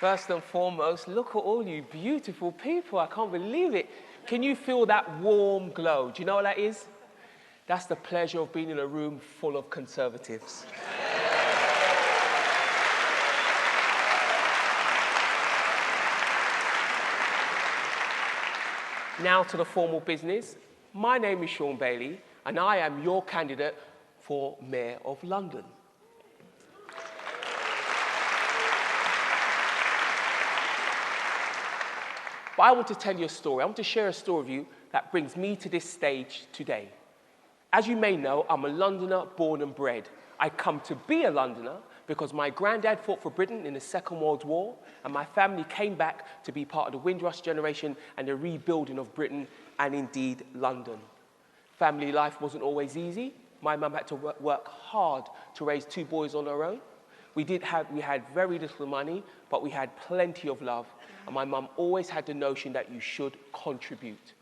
First and foremost, look at all you beautiful people. I can't believe it. Can you feel that warm glow? Do you know what that is? That's the pleasure of being in a room full of conservatives. Now to the formal business. My name is Shaun Bailey, and I am your candidate for Mayor of London. But I want to tell you a story. I want to share a story with you that brings me to this stage today. As you may know, I'm a Londoner born and bred. I come to be a Londoner because my granddad fought for Britain in the Second World War, and my family came back to be part of the Windrush generation and the rebuilding of Britain and indeed London. Family life wasn't always easy. My mum had to work hard to raise two boys on her own. We had very little money, but we had plenty of love. And my mum always had the notion that you should contribute.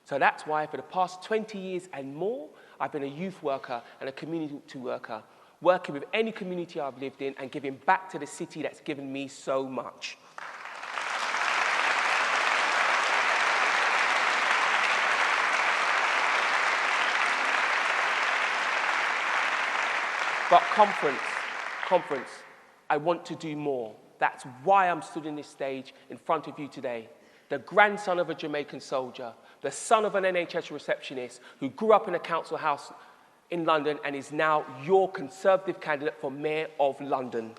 So that's why for the past 20 years and more, I've been a youth worker and a community worker, working with any community I've lived in and giving back to the city that's given me so much. But conference, I want to do more. That's why I'm stood in this stage in front of you today. The grandson of a Jamaican soldier, the son of an NHS receptionist who grew up in a council house in London and is now your Conservative candidate for Mayor of London.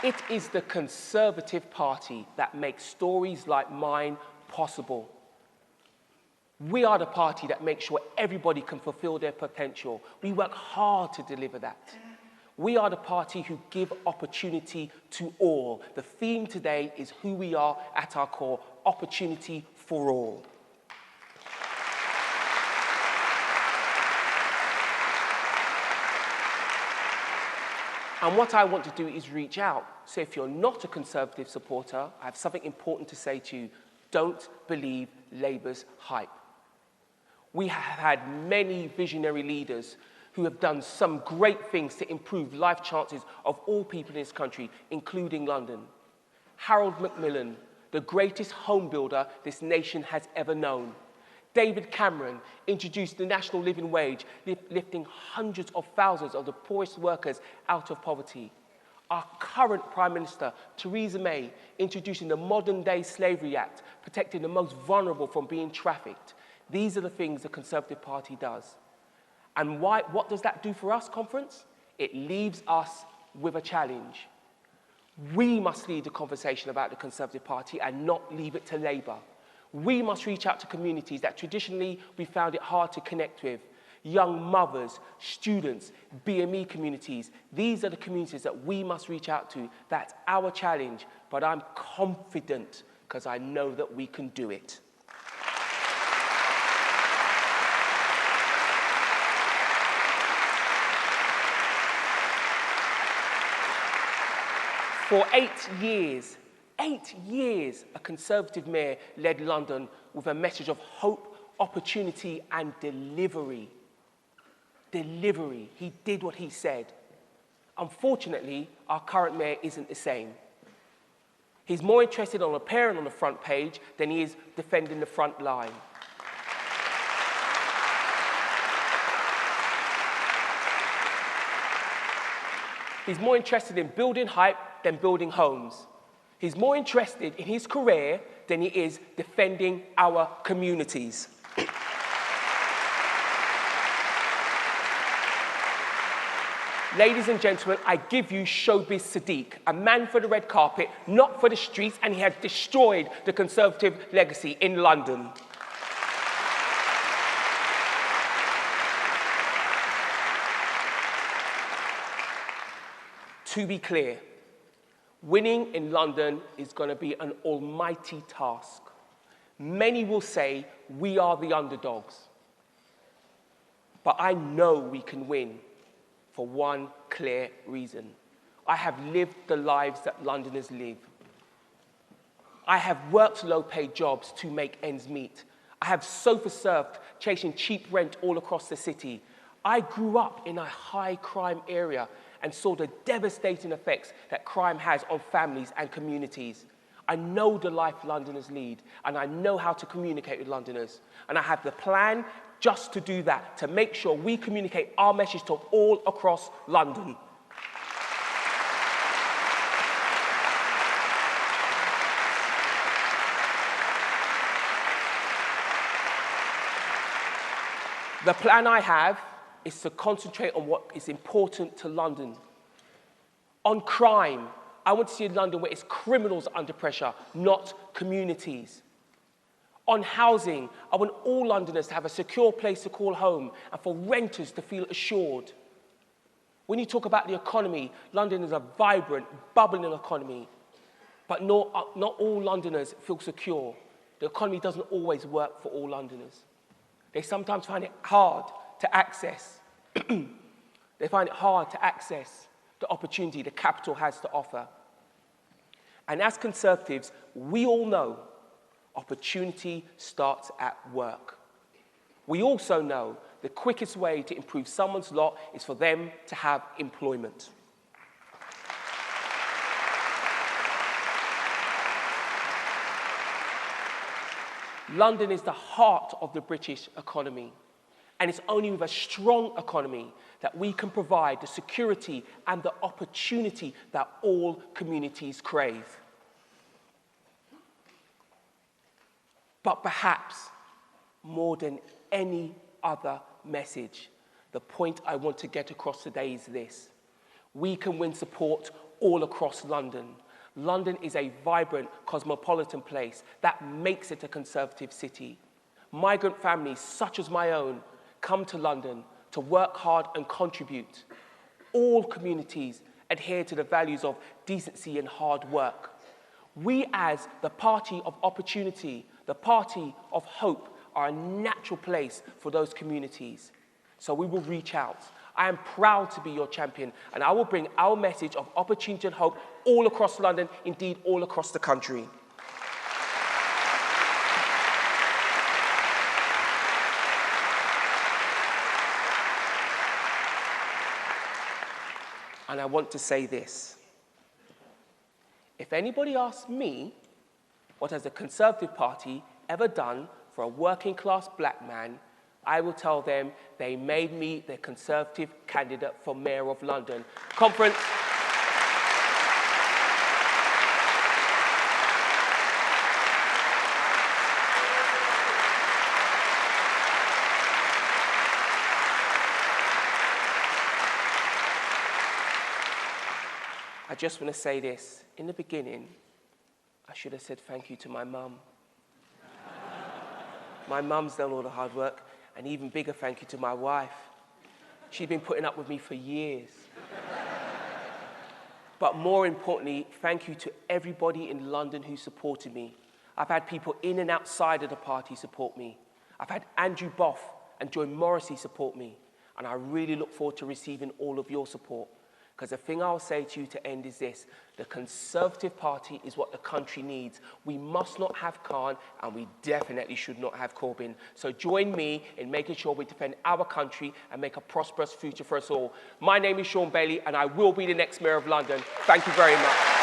It is the Conservative Party that makes stories like mine possible. We are the party that makes sure everybody can fulfill their potential. We work hard to deliver that. We are the party who give opportunity to all. The theme today is who we are at our core, opportunity for all. And what I want to do is reach out. So if you're not a Conservative supporter, I have something important to say to you. Don't believe Labour's hype. We have had many visionary leaders who have done some great things to improve life chances of all people in this country, including London. Harold Macmillan, the greatest home builder this nation has ever known. David Cameron introduced the national living wage, lifting hundreds of thousands of the poorest workers out of poverty. Our current Prime Minister, Theresa May, introducing the modern-day Slavery Act, protecting the most vulnerable from being trafficked. These are the things the Conservative Party does. And what does that do for us, conference? It leaves us with a challenge. We must lead the conversation about the Conservative Party and not leave it to Labour. We must reach out to communities that traditionally we found it hard to connect with. Young mothers, students, BME communities. These are the communities that we must reach out to. That's our challenge, but I'm confident because I know that we can do it. For 8 years, a Conservative mayor led London with a message of hope, opportunity, and delivery. Delivery. He did what he said. Unfortunately, our current mayor isn't the same. He's more interested in appearing on the front page than he is defending the front line. He's more interested in building hype than building homes. He's more interested in his career than he is defending our communities. Ladies and gentlemen, I give you Showbiz Sadiq, a man for the red carpet, not for the streets, and he has destroyed the Conservative legacy in London. To be clear, winning in London is going to be an almighty task. Many will say we are the underdogs. But I know we can win for one clear reason. I have lived the lives that Londoners live. I have worked low-paid jobs to make ends meet. I have sofa surfed, chasing cheap rent all across the city. I grew up in a high crime area and saw the devastating effects that crime has on families and communities. I know the life Londoners lead, and I know how to communicate with Londoners. And I have the plan just to do that, to make sure we communicate our message to all across London. The plan I have is to concentrate on what is important to London. On crime, I want to see a London where it's criminals under pressure, not communities. On housing, I want all Londoners to have a secure place to call home and for renters to feel assured. When you talk about the economy, London is a vibrant, bubbling economy. But not all Londoners feel secure. The economy doesn't always work for all Londoners. They sometimes find it hard to access. They find it hard to access the opportunity the capital has to offer. And as Conservatives, we all know opportunity starts at work. We also know the quickest way to improve someone's lot is for them to have employment. London is the heart of the British economy. And it's only with a strong economy that we can provide the security and the opportunity that all communities crave. But perhaps more than any other message, the point I want to get across today is this. We can win support all across London. London is a vibrant, cosmopolitan place that makes it a Conservative city. Migrant families, such as my own, come to London to work hard and contribute. All communities adhere to the values of decency and hard work. We, as the party of opportunity, the party of hope, are a natural place for those communities. So we will reach out. I am proud to be your champion, and I will bring our message of opportunity and hope all across London, indeed all across the country. And I want to say this. If anybody asks me, what has the Conservative Party ever done for a working class black man, I will tell them they made me the Conservative candidate for Mayor of London. Conference. I just want to say this. In the beginning, I should have said thank you to my mum. My mum's done all the hard work, and even bigger thank you to my wife. She's been putting up with me for years. But more importantly, thank you to everybody in London who supported me. I've had people in and outside of the party support me. I've had Andrew Boff and Joy Morrissey support me, and I really look forward to receiving all of your support. Because the thing I'll say to you to end is this. The Conservative Party is what the country needs. We must not have Khan, and we definitely should not have Corbyn. So join me in making sure we defend our country and make a prosperous future for us all. My name is Shaun Bailey, and I will be the next Mayor of London. Thank you very much.